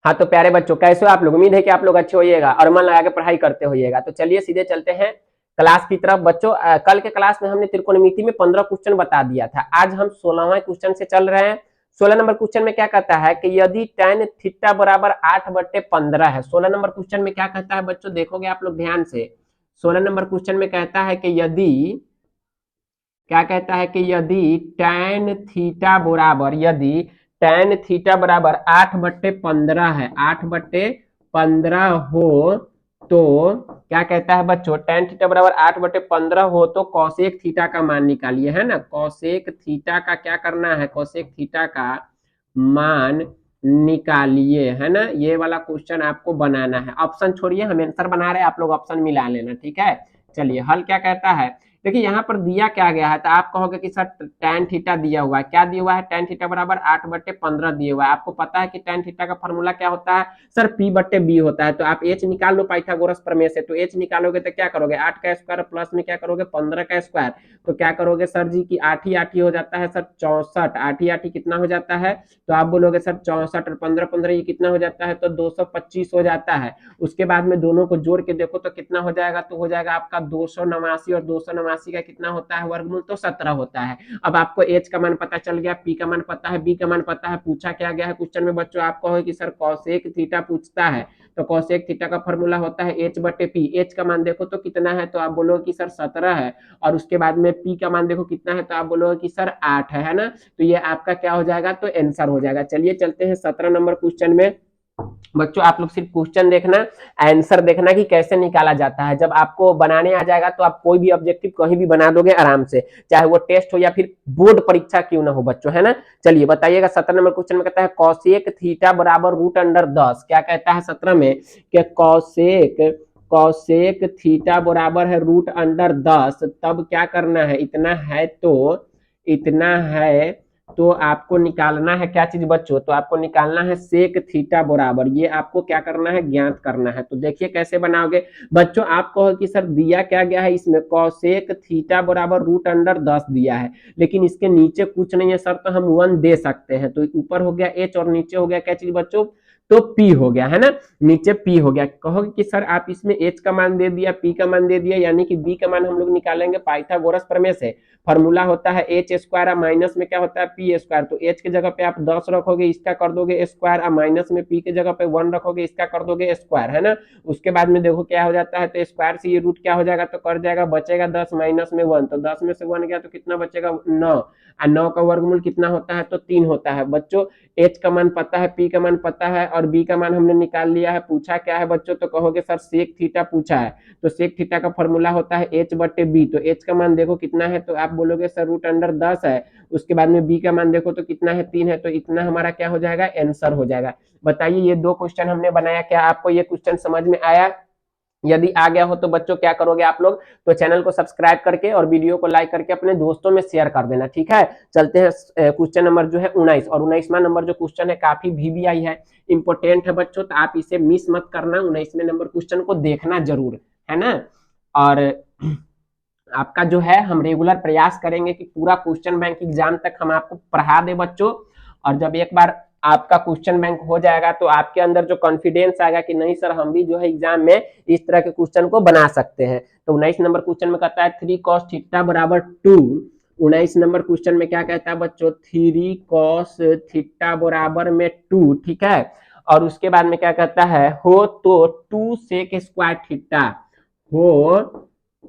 हाँ तो प्यारे बच्चों, कैसे हो आप लोग? उम्मीद है कि आप लोग अच्छे होइएगा और मन लगा के पढ़ाई करते होइएगा। तो चलिए सीधे चलते हैं क्लास की तरफ। बच्चों, कल के क्लास में हमने त्रिकोणमिति में 15 क्वेश्चन बता दिया था। आज हम 16वां क्वेश्चन से चल रहे हैं। 16 नंबर क्वेश्चन में क्या कहता है कि यदि tan थीटा बराबर 8/15 है। 16 नंबर क्वेश्चन में क्या कहता है बच्चों, देखोगे आप लोग ध्यान से। 16 नंबर क्वेश्चन में कहता है कि यदि, क्या कहता है कि यदि tan थीटा बराबर 8/15 है, 8/15 हो, तो क्या कहता है बच्चों, tan थीटा बराबर 8/15 हो तो कौसेक थीटा का मान निकालिए, है ना। कौसेक थीटा का क्या करना है, कौसेक थीटा का मान निकालिए, है ना। ये वाला क्वेश्चन आपको बनाना है। ऑप्शन छोड़िए, हम आंसर बना रहे हैं, आप लोग ऑप्शन मिला लेना, ठीक है। चलिए हल क्या कहता है, देखिए यहाँ पर दिया क्या गया है, तो आप कहोगे कि सर tan थीटा दिया हुआ है, क्या दिया हुआ है, tan थीटा बराबर 8/15 दिया हुआ है। आपको पता है कि tan थीटा का फॉर्मूला क्या होता है सर, P/B होता है। तो आप h निकाल लो पाइथागोरस प्रमेय से। तो h निकालोगे तो क्या करोगे, 8 का स्क्वायर प्लस में क्या करोगे 15 का स्क्वायर। तो क्या करोगे सर जी की 8 ही 8 ही हो जाता है सर 64, 8 ही 8 ही कितना हो जाता है, तो आप बोलोगे सर 64 और 15 15 ये कितना हो जाता है, तो 225 हो जाता है। उसके बाद में दोनों को जोड़ के देखो तो कितना हो जाएगा, तो हो जाएगा आपका 289, और 289 का कितना होता है वर्गमूल, तो 17 होता है। अब आपको एच का मान पता चल गया, पी का मान पता है, बी का मान पता है। पूछा क्या गया है क्वेश्चन में बच्चों, आप कहोगे कि सर कौसेक थीटा पूछता है, तो कौसेक थीटा का फॉर्मूला होता है H/P। एच का मान देखो तो कितना है, तो आप बोलोगे कि सर 17 है। और उसके बाद में पी का मान देखो कितना है, तो आप बोलोगे कि सर 8 है ना। तो ये आपका क्या हो जाएगा, तो आंसर हो जाएगा। चलिए चलते हैं 17 नंबर क्वेश्चन में। बच्चों आप लोग सिर्फ क्वेश्चन देखना, आंसर देखना कि कैसे निकाला जाता है। जब आपको बनाने आ जाएगा तो आप कोई भी ऑब्जेक्टिव कहीं भी बना दोगे आराम से, चाहे वो टेस्ट हो या फिर बोर्ड परीक्षा क्यों ना हो बच्चों, है ना। चलिए बताइएगा 17 नंबर क्वेश्चन में कहता है कौसेक थीटा बराबर √10। क्या कहता है 17 में कि कौसेक कौसेक थीटा बराबर है √10। तब क्या करना है, इतना है तो आपको निकालना है क्या चीज बच्चों, तो आपको निकालना है सेक थीटा बराबर, ये आपको क्या करना है, ज्ञात करना है। तो देखिए कैसे बनाओगे बच्चों। आप कहो कि सर दिया क्या गया है इसमें, कौसेक थीटा बराबर √10 दिया है, लेकिन इसके नीचे कुछ नहीं है सर, तो हम 1 दे सकते हैं। तो ऊपर हो गया एच और नीचे हो गया क्या चीज बच्चों, तो पी हो गया, है ना। नीचे पी हो गया। कहोगे कि सर आप इसमें एच का मान दे दिया, पी का मान दे दिया, यानी कि बी का मान हम लोग निकालेंगे पाइथागोरस प्रमेय से। फॉर्मूला होता है एच स्क्वायर और माइनस में क्या होता है पी स्क्वायर। तो एच के जगह पे आप 10 रखोगे, इसका कर दोगे स्क्वायर, और माइनस में पी के जगह पे 1 रखोगे, इसका कर दोगे स्क्वायर, है ना। उसके बाद में देखो क्या हो जाता है, तो स्क्वायर से ये रूट क्या हो जाएगा, तो कर जाएगा, बचेगा 10 माइनस में 1, तो 10 में से 1 गया तो कितना बचेगा 9, और 9 का वर्गमूल कितना होता है, तो 3 होता है बच्चों। एच का मान पता है, पी का मान पता है, और बी का मान हमने निकाल लिया है। पूछा क्या है बच्चों, तो कहोगे सर सेक थीटा पूछा है। तो सेक थीटा का फॉर्मूला होता है H/B। तो H का मान देखो कितना है, तो आप बोलोगे सर √10 है। उसके बाद में B का मान देखो तो कितना है 3 है, तो इतना हमारा क्या हो जाएगा, आंसर हो जाएगा। बताइए ये 2 क्वेश्चन हमने बनाया, क्या आपको ये क्वेश्चन समझ में आया? यदि आ गया हो तो बच्चों क्या करोगे आप लोग, तो चैनल को सब्सक्राइब करके और वीडियो को लाइक करके अपने दोस्तों में शेयर कर देना, ठीक है। चलते हैं क्वेश्चन नंबर जो है 19, और 19वां नंबर जो क्वेश्चन है काफी VBI है, इंपोर्टेंट है बच्चों, तो आप इसे मिस मत करना। 19वें नंबर क्वेश्चन को देखना जरूर, है ना। और आपका जो है हम रेगुलर प्रयास करेंगे कि पूरा क्वेश्चन बैंक एग्जाम तक हम आपको पढ़ा दे बच्चों। और जब एक बार आपका क्वेश्चन बैंक हो जाएगा तो आपके अंदर जो कॉन्फिडेंस आएगा कि नहीं सर हम भी जो है एग्जाम में इस तरह के क्वेश्चन को बना सकते हैं। तो 19 नंबर क्वेश्चन में कहता है 3 cos थीटा बराबर 2। 19 नंबर क्वेश्चन में क्या कहता है बच्चों, 3 cos थीटा बराबर में 2, ठीक है। और उसके बाद में क्या कहता है, हो तो 2 sec स्क्वायर थीटा, हो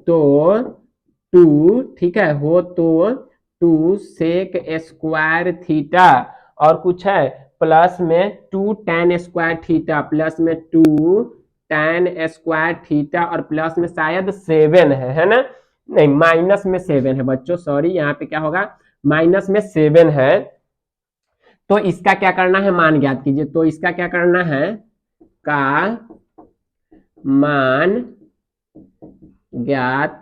तो 2, ठीक है, हो तो 2 सेक स्क्वायर थीटा, और कुछ है प्लस में 2 tan स्क्वायर थीटा, प्लस में 2 tan स्क्वायर थीटा, और प्लस में शायद 7 है ना, नहीं माइनस में 7 है बच्चों, सॉरी यहाँ पे क्या होगा, माइनस में 7 है। तो इसका क्या करना है, मान ज्ञात कीजिए। तो इसका क्या करना है, का मान ज्ञात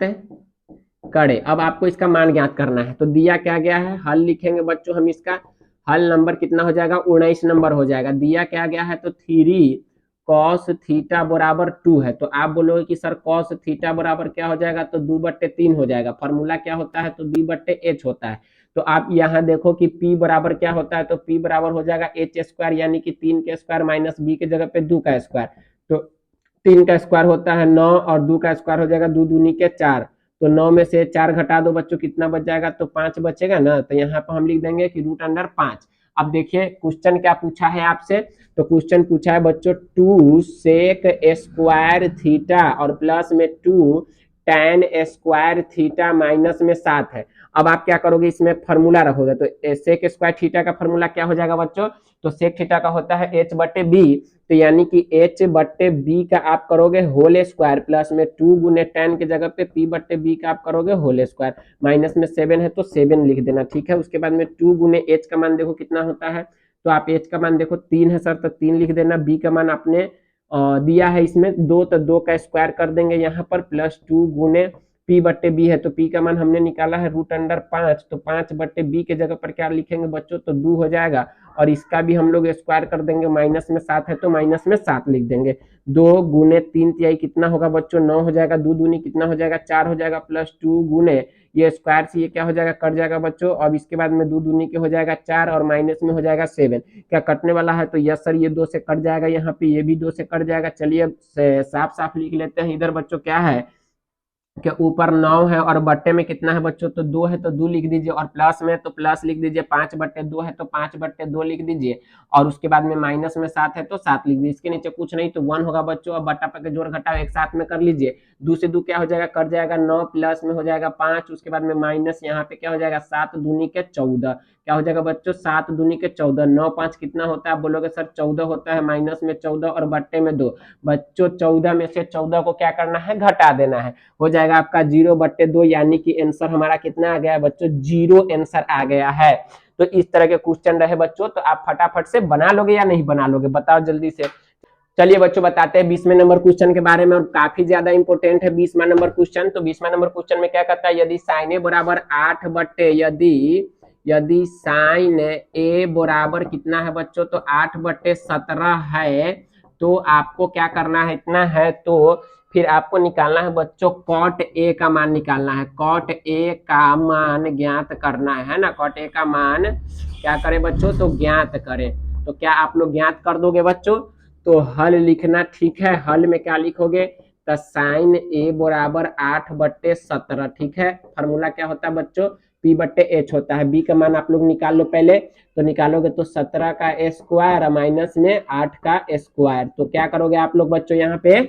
करे। अब आपको इसका मान ज्ञात करना है, तो दिया क्या गया है, हल लिखेंगे बच्चों हम इसका। हल नंबर कितना हो जाएगा, 19 नंबर हो जाएगा। दिया क्या गया है, तो 3 cos थीटा बराबर 2 है। तो आप बोलोगे कि सर cos थीटा बराबर क्या हो जाएगा, तो 2/3 हो जाएगा। फॉर्मूला क्या होता है, तो B/H होता है। तो आप यहाँ देखो कि p बराबर क्या होता है, तो p बराबर हो जाएगा h स्क्वायर यानी कि 3 का स्क्वायर माइनस b के जगह पे 2 का स्क्वायर। तो 3 का स्क्वायर होता है 9 और 2 का स्क्वायर हो जाएगा 2 दूनी के 4। तो 9 में से 4 घटा दो बच्चों, कितना बच जाएगा, तो 5 बचेगा ना। तो यहाँ पर हम लिख देंगे कि रूट अंडर 5। अब देखिए क्वेश्चन क्या पूछा है आपसे, तो क्वेश्चन पूछा है बच्चों 2 सेक स्क्वायर थीटा और प्लस में 2 tan स्क्वायर थीटा माइनस में 7 है। अब आप क्या करोगे, इसमें फॉर्मूला रखोगे, तो सेक स्क्वायर थीटा का फॉर्मूला क्या हो जाएगा बच्चों, तो सेक थीटा का होता है h बटे बी। तो यानी कि h बटे बी का आप करोगे होल स्क्वायर प्लस में 2 गुने tan के जगह पे p बटे बी का आप करोगे होल स्क्वायर, माइनस में 7 है तो 7 लिख देना, ठीक है। उसके बाद में 2 गुने h का मान देखो कितना होता है, तो आप h का मान देखो 3 है सर, तो 3 लिख देना। b का मान आपने दिया है इसमें 2, तो 2 का स्क्वायर कर देंगे यहाँ पर, प्लस 2 गुने p बट्टे बी है, तो p का मान हमने निकाला है रूट अंडर 5, तो 5 बट्टे बी के जगह पर क्या लिखेंगे बच्चों, तो 2 हो जाएगा। और इसका भी हम लोग स्क्वायर कर देंगे, माइनस में 7 है तो माइनस में 7 लिख देंगे। 2 गुने 3 तिहाई कितना होगा बच्चों, 9 हो जाएगा। 2 दूनी कितना हो जाएगा, 4 हो जाएगा, प्लस 2 गुने ये स्क्वायर से ये क्या हो जाएगा, कट जाएगा बच्चों। अब इसके बाद में 2 दूनी के हो जाएगा 4 और माइनस में हो जाएगा 7, क्या कटने वाला है, तो यस सर ये 2 से कट जाएगा, यहाँ पे ये भी 2 से कट जाएगा। चलिए अब साफ साफ लिख लेते हैं इधर बच्चों, क्या है कि ऊपर 9 है और बट्टे में कितना है बच्चों, तो 2 है तो 2 लिख दीजिए, और प्लस में तो प्लस लिख दीजिए, 5 बट्टे 2 है तो 5 बट्टे 2 लिख दीजिए, और उसके बाद में माइनस में 7 है तो 7 लिख दीजिए। इसके नीचे कुछ नहीं तो 1 होगा बच्चों। अब बट्टा पके जोड़ घटाओ एक साथ में कर लीजिए, 2 से 2 क्या हो जाएगा, कट जाएगा, 9 प्लस में हो जाएगा 5, उसके बाद में माइनस यहाँ पे क्या हो जाएगा, 7 दूनी के 14, क्या हो जाएगा बच्चों, 7 दूनी के 14, 9 5 कितना होता है, आप बोलोगे सर 14 होता है, माइनस में 14 और बट्टे में 2। बच्चों 14 में से 14 को क्या करना है, घटा देना है, हो जाएगा आपका 0 बट्टे 2, यानी कि आंसर हमारा कितना आ गया है बच्चों, 0 आंसर आ गया है। तो इस तरह के क्वेश्चन रहे बच्चों, तो आप फटाफट से बना लोगे या नहीं बना लोगे, बताओ जल्दी से। चलिए बच्चों बताते हैं 20वें नंबर क्वेश्चन के बारे में, और काफी ज्यादा इंपॉर्टेंट है 20वां नंबर क्वेश्चन। तो 20वां नंबर क्वेश्चन में क्या कहता है, यदि साइन ए बराबर 8 बट्टे यदि साइन ए बराबर कितना है बच्चों, तो 8 बट्टे 17 है, तो आपको क्या करना है, इतना है तो फिर आपको निकालना है बच्चों कॉट ए का मान निकालना है, कॉट ए का मान ज्ञात करना है ना। कॉट ए का मान क्या करें बच्चों, तो ज्ञात करें। तो क्या आप लोग ज्ञात कर दोगे बच्चों, तो हल लिखना, ठीक है। हल में क्या लिखोगे, तो साइन ए बराबर 8 बट्टे 17, ठीक है। फॉर्मूला क्या होता है बच्चों, p बट्टे एच होता है। b का मान आप लोग निकाल लो पहले, तो निकालोगे तो 17 का स्क्वायर माइनस में 8 का स्क्वायर, तो क्या करोगे आप लोग बच्चों यहाँ पे,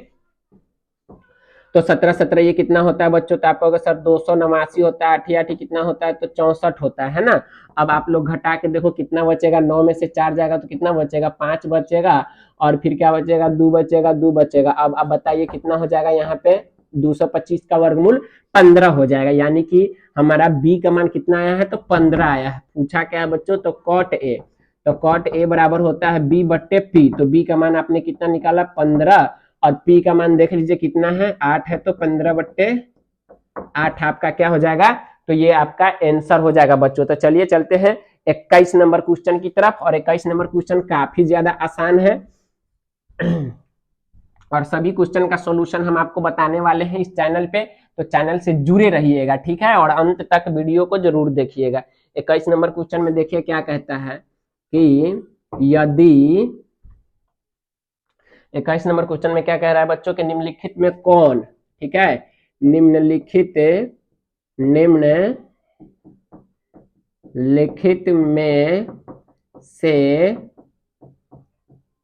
तो 17 17 ये कितना होता है बच्चों, तो आप कहोगे सर 289 होता है, 8 8 कितना होता है, तो 64 होता है ना। अब आप लोग घटा के देखो कितना बचेगा, 9 में से 4 जाएगा तो कितना बचेगा, 5 बचेगा, और फिर क्या बचेगा, 2 बचेगा, 2 बचेगा। अब आप बताइए कितना हो जाएगा यहाँ पे, 225 का वर्गमूल 15 हो जाएगा, यानी कि हमारा b का मान कितना आया है, तो 15 आया है। पूछा क्या है बच्चों, तो कॉट ए, तो कॉट ए बराबर होता है b बट्टे p, तो b का मान आपने कितना निकाला 15, और p का मान देख लीजिए कितना है, 8 है, तो 15 बट्टे 8 आपका क्या हो जाएगा, तो ये आपका आंसर हो जाएगा बच्चों। तो चलिए चलते हैं 21 नंबर क्वेश्चन की तरफ, और 21 नंबर क्वेश्चन काफी ज्यादा आसान है और सभी क्वेश्चन का सॉल्यूशन हम आपको बताने वाले हैं इस चैनल पे, तो चैनल से जुड़े रहिएगा, ठीक है, और अंत तक वीडियो को जरूर देखिएगा। 21 नंबर क्वेश्चन में देखिए क्या कहता है कि यदि 21 नंबर क्वेश्चन में क्या कह रहा है बच्चों के, निम्नलिखित में कौन, ठीक है, निम्नलिखित में से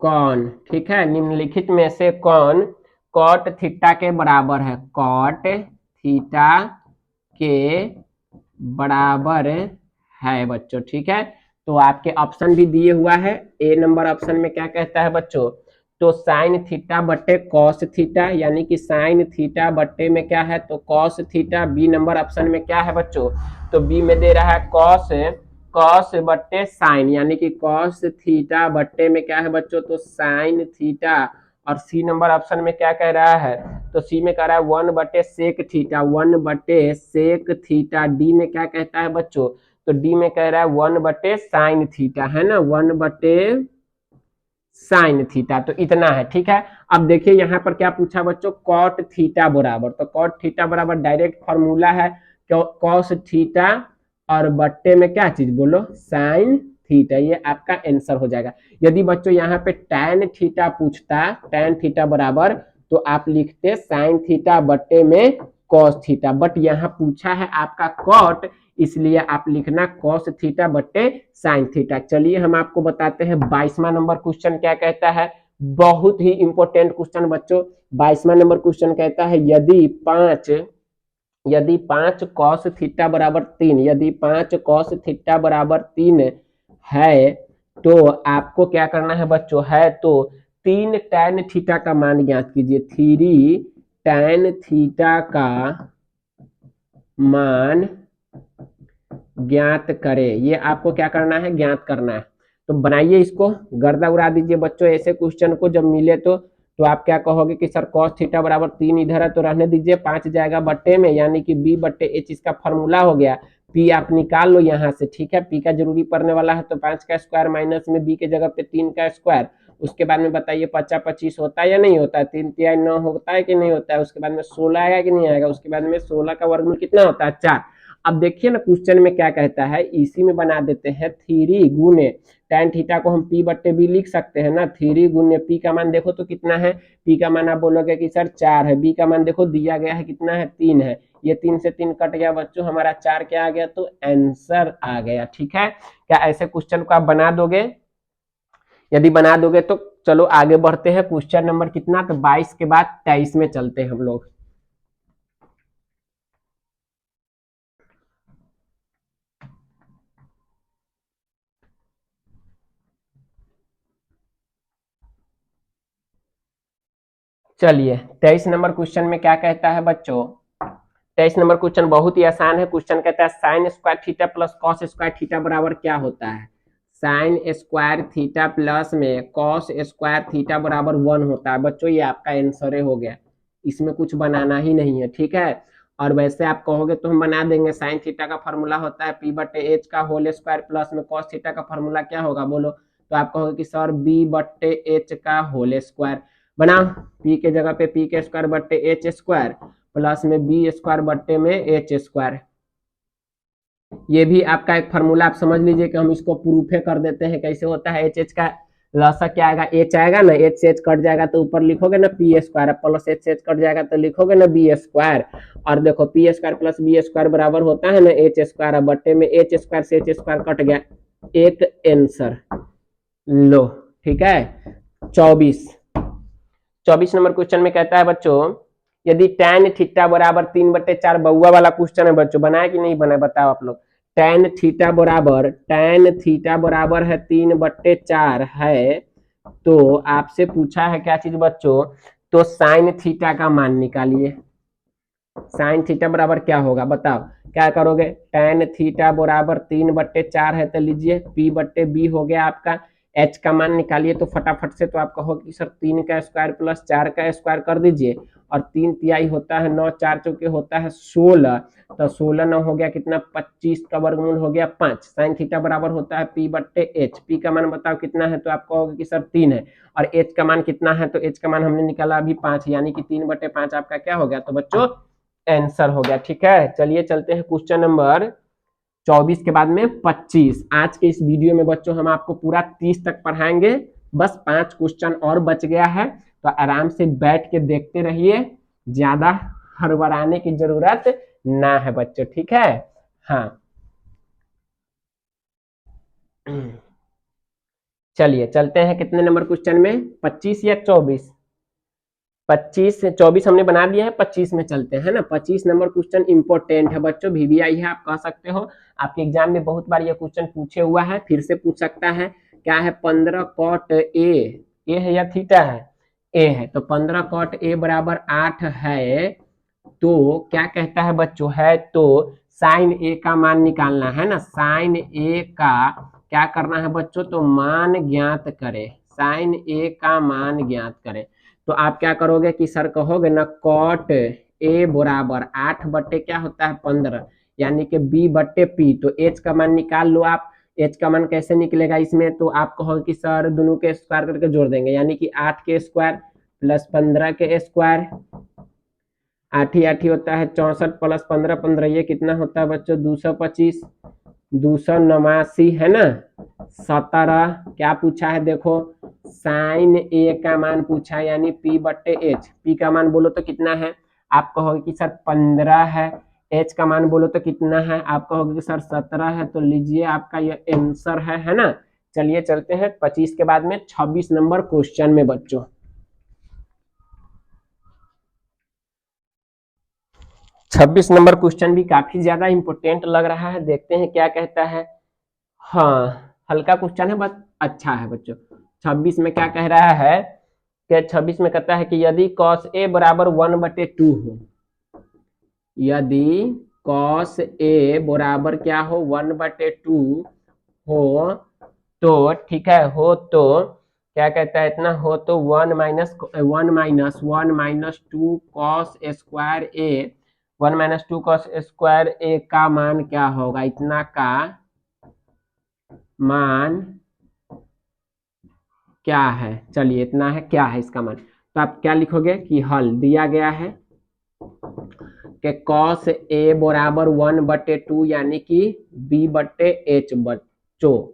कौन, ठीक है, निम्नलिखित में से कौन कॉट थीटा के बराबर है, कॉट थीटा के बराबर है बच्चों, ठीक है। तो आपके ऑप्शन भी दिए हुआ है, ए नंबर ऑप्शन में क्या कहता है बच्चों, तो साइन थीटा बट्टे कॉस थीटा, यानी कि साइन थीटा बट्टे में क्या है, तो cos theta. B number option में क्या है बच्चों, तो बी में दे रहा है कॉस बट्टे साइन, यानी कि कॉस थीटा बट्टे में क्या है बच्चों, तो साइन थीटा। और सी नंबर ऑप्शन में क्या कह रहा है, तो सी में कह रहा है 1 बट्टे सेक थीटा, 1 बट्टे सेक थीटा। डी में क्या कहता है बच्चों, तो डी में कह रहा है 1 बट्टे साइन थीटा, है ना, 1 बट्टे साइन थीटा। तो इतना है, ठीक है। अब देखिए यहाँ पर क्या पूछा बच्चों, कॉट थीटा बराबर, तो कॉट थीटा बराबर डायरेक्ट फॉर्मूला है, कॉस थीटा और बट्टे में क्या चीज बोलो, साइन थीटा। ये आपका आंसर हो जाएगा। यदि बच्चों यहाँ पे टैन थीटा पूछता, टैन थीटा बराबर, तो आप लिखते साइन थीटा बट्टे में कॉस थीटा, बट यहाँ पूछा है आपका कॉट, इसलिए आप लिखना कॉस थीटा बट्टे साइन थीटा। चलिए हम आपको बताते हैं 22वां नंबर क्वेश्चन क्या कहता है। बहुत ही इंपॉर्टेंट क्वेश्चन बच्चों। 22वां नंबर क्वेश्चन कहता है यदि पांच कॉस थीटा बराबर 3, यदि 5 कॉस थीटा बराबर 3 है, तो आपको क्या करना है बच्चों, है तो 3 टैन थीटा का मान ज्ञात कीजिए। 3 टैन थीटा का मान ज्ञात करे, ये आपको क्या करना है, ज्ञात करना है। तो बनाइए इसको, गर्दा उड़ा दीजिए बच्चों ऐसे क्वेश्चन को जब मिले तो आप क्या कहोगे कि सर cos थीटा बराबर 3 इधर है तो रहने दीजिए, 5 जाएगा बट्टे में, यानी कि b बट्टे h इसका फॉर्मूला हो गया। p आप निकाल लो यहाँ से, ठीक है, p का जरूरी पड़ने वाला है, तो 5 का स्क्वायर माइनस में b के जगह पे 3 का स्क्वायर। उसके बाद में बताइए 50 25 होता है या नहीं होता है, 3 तिहाई 9 होता है कि नहीं होता है, उसके बाद में 16 आएगा कि नहीं आएगा, उसके बाद में 16 का वर्गमूल कितना होता है, 4। अब देखिए ना क्वेश्चन में क्या कहता है, इसी में बना देते हैं 3 गुने tan थीटा को हम p बट्टे b लिख सकते हैं ना, 3 गुने p का मान देखो तो कितना है, p का मान आप बोलोगे कि सर 4 है, b का मान देखो दिया गया है कितना है, 3 है, ये 3 से 3 कट गया बच्चों, हमारा 4 क्या आ गया, तो आंसर आ गया। ठीक है, क्या ऐसे क्वेश्चन को आप बना दोगे? यदि बना दोगे तो चलो आगे बढ़ते हैं। क्वेश्चन नंबर कितना, तो 22 के बाद 23 में चलते हैं हम लोग। चलिए 23 नंबर क्वेश्चन में क्या कहता है बच्चों, 23 नंबर क्वेश्चन बहुत ही आसान है। क्वेश्चन कहता है sine square theta plus cos square theta बराबर क्या होता है। साइन स्क्वायर थीटा प्लस में कॉस स्क्वायर थीटा बराबर 1 होता है। बच्चों ये आपका आंसर हो गया, इसमें कुछ बनाना ही नहीं है। ठीक है, और वैसे आप कहोगे तो हम बना देंगे। साइन थीटा का फॉर्मूला होता है पी बट्टे एच का होल स्क्वायर प्लस में कॉस थीटा का फॉर्मूला क्या होगा बोलो, तो आप कहोगे कि सर बी बट्टे एच का होल स्क्वायर। बना, पी के जगह पे पी के स्क्वायर बट्टे एच स्क्वायर प्लस में बी स्क्वायर बट्टे में एच स्क्वायर। ये भी आपका एक फार्मूला, आप समझ लीजिए कि हम इसको प्रूफे कर देते हैं। कैसे होता है, एच एच का लसा क्या आएगा, एच आएगा ना, एच से एच कट जाएगा तो ऊपर लिखोगे ना पी स्क्वायर, प्लस एच से एच कट जाएगा तो लिखोगे ना बी स्क्वायर। और देखो P square plus B square बराबर होता है ना एच स्क्वायर, बट्टे में एच स्क्वायर से एच स्क्वायर कट गया, एक आंसर लो। ठीक है, 24 नंबर क्वेश्चन में कहता है बच्चों यदि tan थीटा बराबर 3/4, बउआ वाला क्वेश्चन है बच्चों, बनाया कि नहीं बनाया बताओ आप लोग। tan थीटा बराबर है 3/4 है, तो आपसे पूछा है क्या चीज बच्चों, तो साइन थीटा का मान निकालिए। साइन थीटा बराबर क्या होगा बताओ, क्या करोगे, tan थीटा बराबर 3/4 है, तो लीजिए p बट्टे b हो गया आपका। h का मान निकालिए तो फटाफट से, तो आप कहोगे कि सर 3 का स्क्वायर प्लस 4 का स्क्वायर कर दीजिए, और 3 तिहाई होता है 9, 4 चौके होता है 16, तो 16 9 हो गया कितना, 25 का वर्गमूल हो गया 5। साइन थीटा बराबर होता है p बट्टे एच, p का मान बताओ कितना है, तो आप कहोगे कि सर 3 है, और h का मान कितना है, तो h का मान हमने निकाला अभी 5, यानी कि 3/5 आपका क्या हो गया, तो बच्चों आंसर हो गया। ठीक है, चलिए चलते हैं क्वेश्चन नंबर 24 के बाद में 25। आज के इस वीडियो में बच्चों हम आपको पूरा 30 तक पढ़ाएंगे, बस 5 क्वेश्चन और बच गया है, तो आराम से बैठ के देखते रहिए, ज्यादा हड़बड़ाने की जरूरत ना है बच्चों। ठीक है, हाँ चलिए चलते हैं कितने नंबर क्वेश्चन में, 25 या 24, 25 से 24 हमने बना दिया है, 25 में चलते हैं ना। 25 नंबर क्वेश्चन इंपॉर्टेंट है बच्चों, वीवीआई है आप कह सकते हो, आपके एग्जाम में बहुत बार ये क्वेश्चन पूछे हुआ है, फिर से पूछ सकता है। क्या है, 15 कॉट ए है या थीटा है, ए है, तो 15 कॉट ए बराबर 8 है, तो क्या कहता है बच्चों, है तो साइन ए का मान निकालना है ना, साइन ए का क्या करना है बच्चों, तो मान ज्ञात करे, साइन ए का मान ज्ञात करे। तो आप क्या करोगे कि सर कहोगे ना कॉट ए बराबर 8 बट्टे क्या होता है 15, यानी कि बी बट्टे पी, तो एच का मान निकाल लो आप। एच का मान कैसे निकलेगा इसमें, तो आप कहोगे कि सर दोनों के स्क्वायर करके जोड़ देंगे, यानी कि 8 के स्क्वायर प्लस 15 के स्क्वायर आठी आठी होता है 64 प्लस 15 15, ये कितना होता है बच्चों 225, 289 है ना। 17 क्या पूछा है देखो, साइन ए का मान पूछा है, यानी पी बट्टे एच। पी का मान बोलो तो कितना है, आप कहोगे कि सर 15 है। एच का मान बोलो तो कितना है, आप कहोगे कि सर 17 है। तो लीजिए आपका ये आंसर है ना। चलिए चलते हैं 25 के बाद में 26 नंबर क्वेश्चन में बच्चों। 26 नंबर क्वेश्चन भी काफी ज्यादा इंपॉर्टेंट लग रहा है, देखते हैं क्या कहता है। हाँ, हल्का क्वेश्चन है बस अच्छा है बच्चों। 26 में क्या कह रहा है कि 26 में कहता है कि यदि cos a बराबर 1/2 हो, यदि cos a बराबर क्या हो 1/2 हो, तो ठीक है, हो तो क्या कहता है, इतना हो तो 1 - 2 cos² a का मान क्या होगा, इतना का मान क्या है। चलिए इतना है, क्या है इसका मान, तो आप क्या लिखोगे कि हल दिया गया है कि cos a बराबर 1/2 यानी कि b/h बच्चों।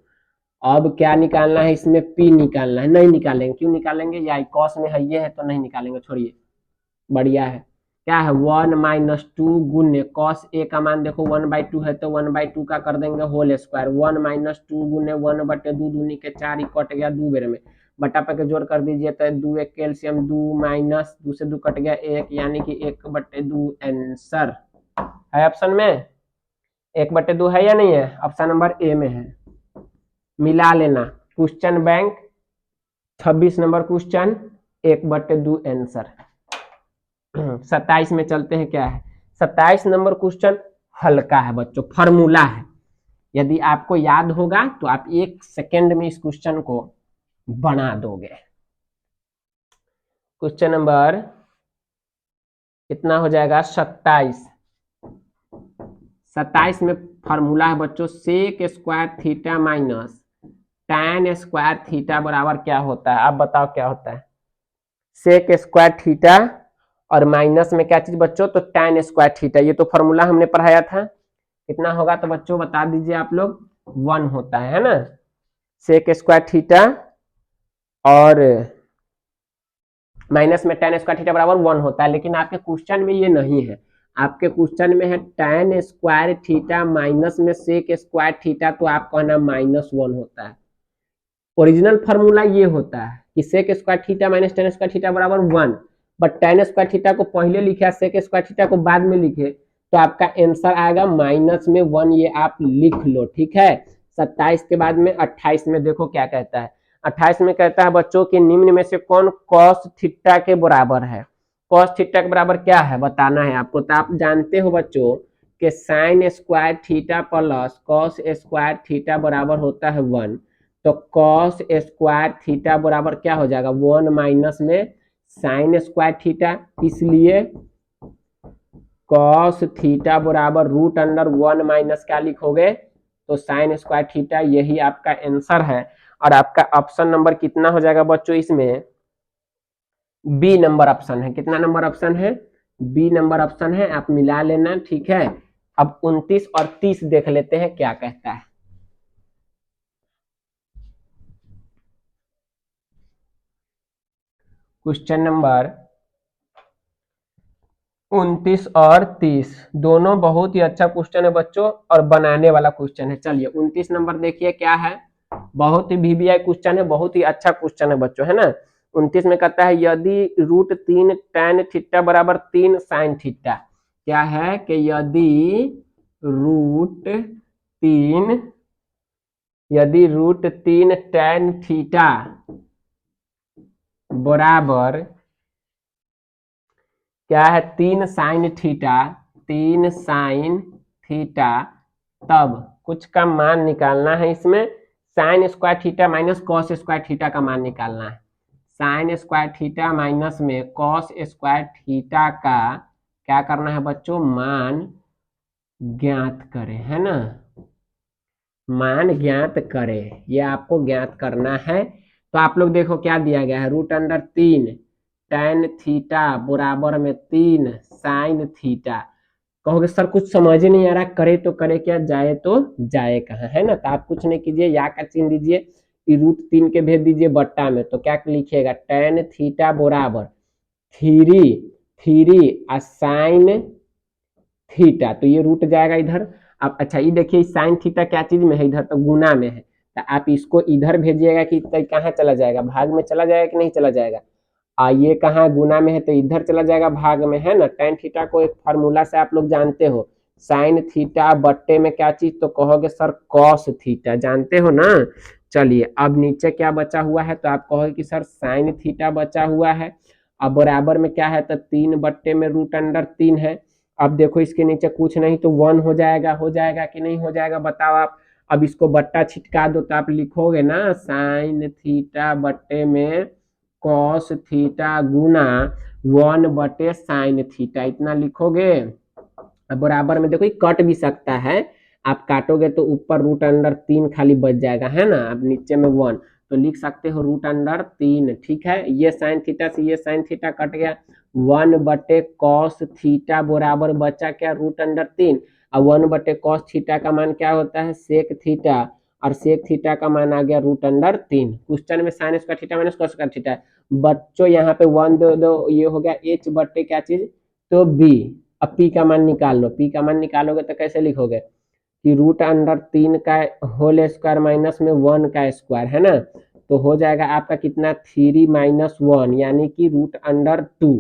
अब क्या निकालना है, इसमें p निकालना है। नहीं निकालेंगे, क्यों निकालेंगे, या cos में है ये है तो नहीं निकालेंगे, छोड़िए, बढ़िया है। क्या है 1 - 2 गुने cos a का मान देखो 1/2 है तो 1/2 का कर देंगे होल स्क्वायर। 1 - 2 गुने 1/2 दूनी के 4 कट गया 2 बेर में, बटा पे के जोड़ कर दीजिए तो 2 1 कैल्शियम 2 माइनस 2 से 2 कट गया 1, यानी कि 1/2 आंसर है ऑप्शन में। 1/2 है या नहीं है, ऑप्शन नंबर ए में है। मिला लेना question bank 26 number question 1/2 answer. 27 में चलते हैं, क्या है 27 नंबर क्वेश्चन, हल्का है बच्चों, फॉर्मूला है। यदि आपको याद होगा तो आप 1 सेकेंड में इस क्वेश्चन को बना दोगे। क्वेश्चन नंबर कितना हो जाएगा 27। 27 में फॉर्मूला है बच्चों sec square theta minus tan square theta बराबर क्या होता है, आप बताओ क्या होता है। सेक स्क्वायर थीटा और माइनस में क्या चीज बच्चों, तो tan स्क्वायर थीटा, ये तो फॉर्मूला हमने पढ़ाया था। कितना होगा तो बच्चों बता दीजिए आप लोग, 1 होता है ना। सेक स्क्वायर थीटा और माइनस में tan स्क्वायर थीटा बराबर 1 होता है, लेकिन आपके क्वेश्चन में ये नहीं है। आपके क्वेश्चन में है tan स्क्वायर थीटा माइनस में सेक स्क्वायर थीटा, तो आप कहना -1 होता है। ओरिजिनल फार्मूला ये होता है कि sec square theta minus tan square theta बराबर 1, बट tan स्क्वायर थीटा को पहले लिखे सेक स्क्वायर थीटा को बाद में लिखे, तो आपका आंसर आएगा -1, ये आप लिख लो, ठीक है। 27 के बाद में 28 में देखो क्या कहता है। 28 में कहता है बच्चों कि निम्न में से कौन cos थीटा के बराबर है। cos थीटा के बराबर क्या है बताना है आपको, तो आप जानते हो बच्चों कि sine square theta plus cos square theta बराबर होता है 1, तो cos स्क्वायर थीटा बराबर क्या हो जाएगा 1 माइनस में साइन स्क्वायर थीटा, इसलिए cos थीटा बराबर √1 माइनस क्या लिखोगे, तो साइन स्क्वायर थीटा, यही आपका आंसर है। और आपका ऑप्शन नंबर कितना हो जाएगा बच्चों, इसमें बी नंबर ऑप्शन है। कितना नंबर ऑप्शन है, बी नंबर ऑप्शन है, आप मिला लेना, ठीक है। अब 29 और 30 देख लेते हैं क्या कहता है। क्वेश्चन नंबर 29 और 30 दोनों बहुत ही अच्छा क्वेश्चन है बच्चों, और बनाने वाला क्वेश्चन है। चलिए 29 नंबर देखिए क्या है, बहुत ही वीवीआई क्वेश्चन है, बहुत ही अच्छा क्वेश्चन है बच्चों, है ना। 29 में कहता है यदि √3 tan थीटा बराबर 3 sin थीटा, क्या है कि यदि √3 tan थीटा बराबर क्या है 3 sin थीटा, 3 sin थीटा, तब कुछ का मान निकालना है। इसमें sine square theta minus cos square theta का मान निकालना है। साइन स्क्वायर थीटा माइनस में कॉस स्क्वायर थीटा का क्या करना है बच्चों, मान ज्ञात करें, है ना। मान ज्ञात करें, ये आपको ज्ञात करना है। तो आप लोग देखो क्या दिया गया है, √3 tan थीटा बराबर में 3 sin थीटा। कहोगे सर कुछ समझ ही नहीं आ रहा, करे तो करे क्या, जाए तो जाए कहाँ, है ना। तो आप कुछ नहीं कीजिए, या का चिन्ह दीजिए, √3 के भेज दीजिए बट्टा में, तो क्या लिखिएगा tan थीटा बराबर 3 साइन थीटा, तो ये रूट जाएगा इधर। अब अच्छा ये देखिए साइन थीटा क्या चीज में है, इधर तो गुना में है, तो आप इसको इधर भेजिएगा कि कहाँ चला जाएगा, भाग में चला जाएगा कि नहीं चला जाएगा। ये कहाँ गुना में है तो इधर चला जाएगा भाग में, है ना। tan थीटा को एक फार्मूला से आप लोग जानते हो, साइन थीटा बट्टे में क्या चीज, तो कहोगे सर कॉस थीटा, जानते हो ना। चलिए अब नीचे क्या बचा हुआ है, तो आप कहोगे कि सर साइन थीटा बचा हुआ है। अब बराबर में क्या है, तो 3 बट्टे में √3 है। अब देखो इसके नीचे कुछ नहीं तो 1 हो जाएगा कि नहीं हो जाएगा, बताओ आप। अब इसको बट्टा छिटका दो, तो आप लिखोगे ना साइन थीटा बट्टे में कॉस थीटा गुना 1 बटे साइन थीटा, इतना लिखोगे। अब बराबर में देखो ये कट भी सकता है, आप काटोगे तो ऊपर √3 खाली बच जाएगा, है ना। अब नीचे में 1, तो लिख सकते हो √3, ठीक है। ये साइन थीटा से ये साइन थीटा कट गया, 1 बटे कॉस थीटा बराबर बचा क्या √3। और 1 बटे कॉस थीटा का मान क्या होता है सेक थीटा, और सेक थीटा का मान आ गया √3। क्वेश्चन में sine square theta minus cos square theta है बच्चों, यहाँ पे 1 दो दो ये हो गया h बटे क्या चीज, तो b। अब p का मान निकाल लो, p का मान निकालोगे तो कैसे लिखोगे कि √3 का होल स्क्वायर माइनस में 1 का स्क्वायर, है ना। तो हो जाएगा आपका कितना 3 - 1 यानी कि √2।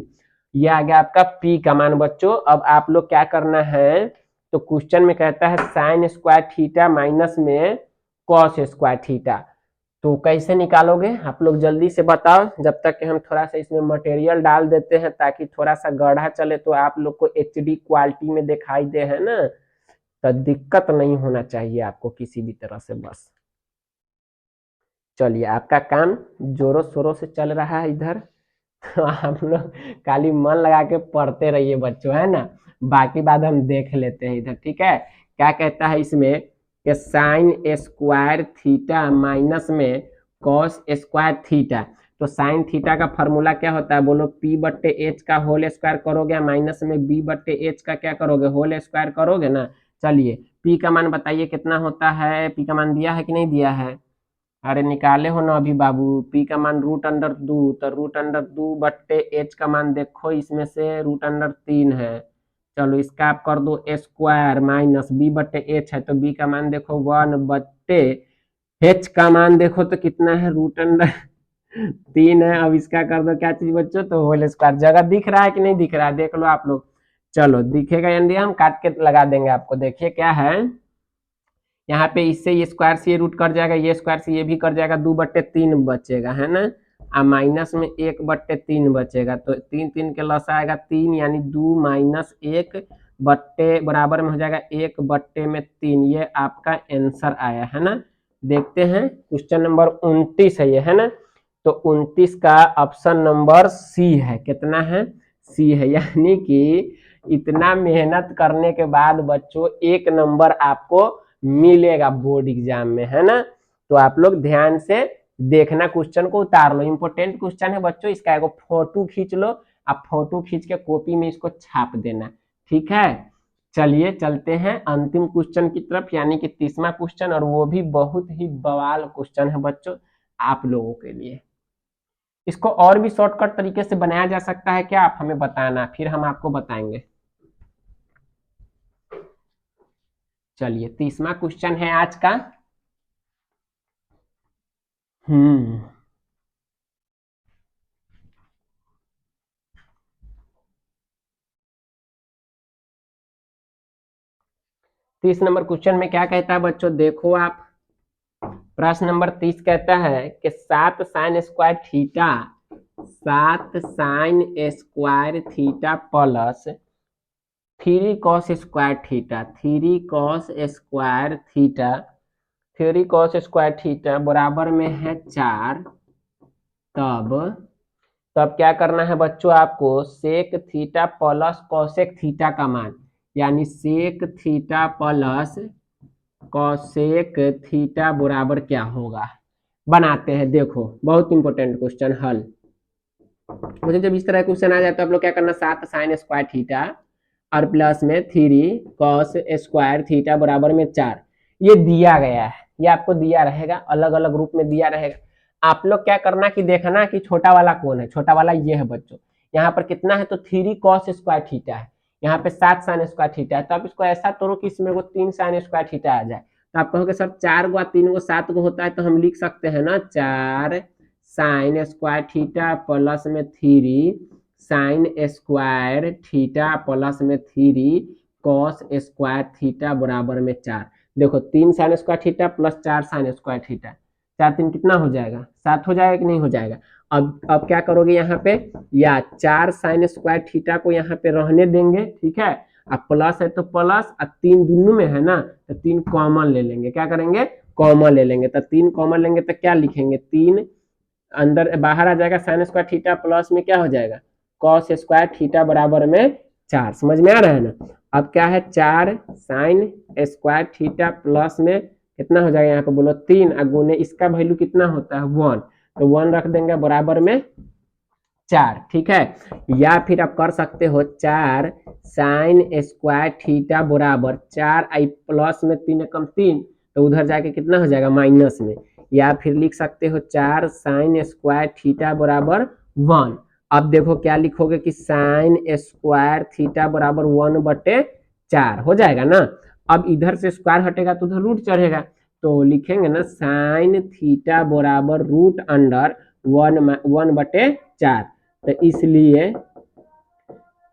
ये आ गया आपका p का मान बच्चों। अब आप लोग क्या करना है, तो क्वेश्चन में कहता है साइन स्क्वायर थीटा माइनस में कॉस स्क्वायर थीटा, तो कैसे निकालोगे आप लोग जल्दी से बताओ, जब तक कि हम थोड़ा सा इसमें मटेरियल डाल देते हैं ताकि थोड़ा सा गढ़ा चले, तो आप लोग को HD क्वालिटी में दिखाई दे, है ना। तो दिक्कत नहीं होना चाहिए आपको किसी भी तरह से, बस। चलिए आपका काम जोरों शोरों से चल रहा है इधर, तो आप लोग खाली मन लगा के पढ़ते रहिए बच्चों, है ना। बाकी बात हम देख लेते हैं इधर, ठीक है। क्या कहता है इसमें कि साइन स्क्वायर थीटा माइनस में कॉस स्क्वायर थीटा, तो साइन थीटा का फॉर्मूला क्या होता है बोलो, p बट्टे एच का होल स्क्वायर करोगे माइनस में b बट्टे एच का क्या करोगे होल स्क्वायर करोगे ना। चलिए p का मान बताइए कितना होता है, p का मान दिया है कि नहीं दिया है, अरे निकाले हो ना अभी बाबू। p का मान √2, तो √2 बट्टे h का मान देखो इसमें से √3 है। चलो इसका आप कर दो स्क्वायर माइनस b बट्टे h है, तो b का मान देखो 1 बट्टे h का मान देखो तो कितना है √3 है। अब इसका कर दो क्या चीज बच्चों, तो होल स्क्वायर। जगह दिख रहा है कि नहीं दिख रहा है, देख लो आप लोग। चलो दिखेगा यानी हम काट के लगा देंगे आपको, देखिए क्या है यहाँ पे, इससे ये स्क्वायर से ये रूट कट जाएगा, ये स्क्वायर से ये भी कट जाएगा, 2/3 बचेगा, है ना। माइनस में 1/3 बचेगा, तो 3 के लस आएगा 3 यानी 2 - 1 बट्टे बराबर में हो जाएगा 1/3। ये आपका आंसर आया, है ना। देखते हैं क्वेश्चन नंबर 29 है ये, है ना। तो 29 का ऑप्शन नंबर सी है, कितना है सी है, यानी कि इतना मेहनत करने के बाद बच्चों 1 नंबर आपको मिलेगा बोर्ड एग्जाम में, है ना। तो आप लोग ध्यान से देखना, क्वेश्चन को उतार लो, इंपोर्टेंट क्वेश्चन है बच्चों, इसका एगो फोटो खींच लो, आप फोटो खींच के कॉपी में इसको छाप देना, ठीक है। चलिए चलते हैं अंतिम क्वेश्चन की तरफ, यानी कि 30वां क्वेश्चन, और वो भी बहुत ही बवाल क्वेश्चन है बच्चों आप लोगों के लिए। इसको और भी शॉर्टकट तरीके से बनाया जा सकता है क्या, आप हमें बताना, फिर हम आपको बताएंगे। चलिए 30वां क्वेश्चन है आज का। हम्म 30 नंबर क्वेश्चन में क्या कहता है बच्चों, देखो आप। प्रश्न नंबर 30 कहता है कि 7 sine square theta, 7 sine square theta plus 3 cos square theta, 3 cos square theta, 3 cos square theta बराबर में है 4। तब तब क्या करना है बच्चों आपको, sec theta plus cosec theta का मान, यानी sec theta plus cosec theta बराबर क्या होगा, बनाते हैं। देखो बहुत इंपॉर्टेंट क्वेश्चन हल। मुझे जब इस तरह क्वेश्चन आ जाए तो आप लोग क्या करना, 7 साइन स्क्वायर थीटा और प्लस में 3 कॉस स्क्वायर थीटा बराबर में 4, ये दिया गया है, ये आपको दिया रहेगा, अलग अलग रूप में दिया रहेगा। आप लोग क्या करना कि देखना कि छोटा वाला कौन है, छोटा वाला ये है बच्चों। यहाँ पर कितना है तो 3 कॉस स्क्वायर थीटा है, यहाँ पे 7 साइन स्क्वायर थीटा है। तो आप इसको ऐसा तोड़ो कि इसमें वो 3 साइन स्क्वायर थीटा आ जाए। तो आप कहोगे सर 4 गो 3 गो 7 गो होता है, तो हम लिख सकते हैं ना 4 साइन स्क्वायर थीटा प्लस में 3 साइन स्क्वायर थीटा प्लस में 3 कॉस स्क्वायर थीटा बराबर में 4। देखो 3 sine square theta plus 4 sine square theta, 4 3 कितना हो जाएगा, 7 हो जाएगा कि नहीं हो जाएगा। अब क्या करोगे यहाँ पे, या 4 साइन स्क्वायर थीटा को यहाँ पे रहने देंगे, ठीक है। अब प्लस है तो प्लस, अब 3 दोनों में है ना, तो 3 कॉमन ले लेंगे, क्या करेंगे कॉमन ले लेंगे। तो 3 कॉमन लेंगे तो क्या लिखेंगे, 3 अंदर बाहर आ जाएगा, साइन स्क्वायर थीटा प्लस में क्या हो जाएगा कॉस स्क्वायर थीटा बराबर में 4। समझ में आ रहा है ना। अब क्या है 4 साइन स्क्वायर थीटा प्लस में कितना हो जाएगा, यहाँ पे बोलो 3 अगुने इसका वैल्यू कितना होता है 1, तो 1 रख देंगे बराबर में 4, ठीक है। या फिर आप कर सकते हो 4 साइन स्क्वायर थीटा बराबर 4 आई प्लस में 3 कम 3, तो उधर जाके कितना हो जाएगा माइनस में। या फिर लिख सकते हो 4 साइन स्क्वायर थीटा बराबर 1। अब देखो क्या लिखोगे कि साइन स्क्वायर थीटा बराबर 1/4 हो जाएगा ना। अब इधर से स्क्वायर हटेगा तो उधर रूट चढ़ेगा, तो लिखेंगे ना साइन थीटा बराबर रूट अंडर 1/4। तो इसलिए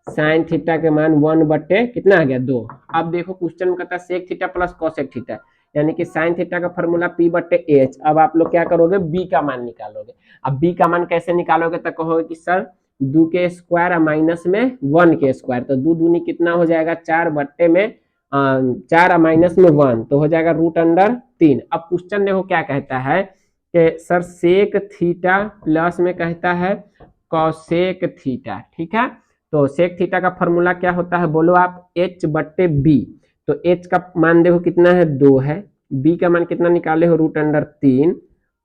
साइन थीटा के मान 1/, कितना आ गया 2। अब देखो क्वेश्चन में कहता है sec theta plus cosec theta, यानी कि साइन थीटा का फॉर्मूला P/H। अब आप लोग क्या करोगे, बी का मान निकालोगे। अब बी का मान कैसे निकालोगे, तो कहोगे कि सर 2 के स्क्वायर और माइनस में 1 के स्क्वायर, तो 2 दूनी कितना हो जाएगा 4 में 4 और माइनस में 1, तो हो जाएगा रूट अंडर 3। अब क्वेश्चन देखो क्या कहता है कि सर सेक थीटा प्लस में कहता है कॉसेक थीटा, ठीक है। तो सेक थीटा का फॉर्मूला क्या होता है बोलो आप, H/B। तो H का मान देखो कितना है 2 है, B का मान कितना निकाले हो रूट अंडर 3,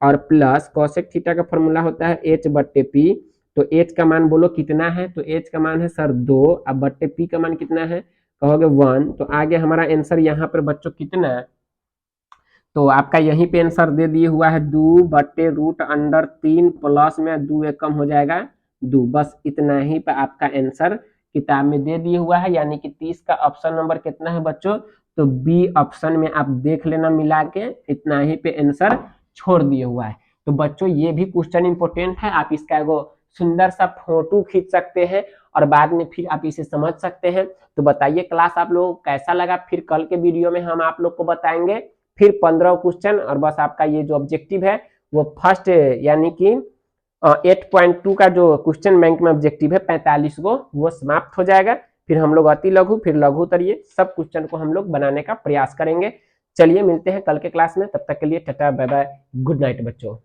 और प्लस कॉसेक थीटा का फॉर्मूला होता है H/P। तो H का मान बोलो कितना है, तो H का मान है सर 2, अब बट्टे P का मान कितना है कहोगे 1। तो आगे हमारा आंसर यहाँ पर बच्चों कितना है, तो आपका यहीं पे आंसर दे दिए हुआ है 2/√3 प्लस में 2 एक कम हो जाएगा 2, बस इतना ही पे आपका आंसर किताब में दे दिए हुआ है। यानी कि 30 का ऑप्शन नंबर कितना है बच्चों, तो बी ऑप्शन में आप देख लेना मिला के, इतना ही पे आंसर छोड़ दिए हुआ है। तो बच्चों ये भी क्वेश्चन इंपोर्टेंट है, आप इसका एगो सुंदर सा फोटो खींच सकते हैं और बाद में फिर आप इसे समझ सकते हैं। तो बताइए क्लास आप लोगों को कैसा लगा, फिर कल के वीडियो में हम आप लोग को बताएंगे फिर 15 क्वेश्चन, और बस आपका ये जो ऑब्जेक्टिव है वो फर्स्ट यानी कि 8.2 का जो क्वेश्चन बैंक में ऑब्जेक्टिव है 45 को, वो समाप्त हो जाएगा। फिर हम लोग अति लघु फिर लघु उत्तरीय सब क्वेश्चन को हम लोग बनाने का प्रयास करेंगे। चलिए मिलते हैं कल के क्लास में, तब तक के लिए tata bye bye, good night बच्चों।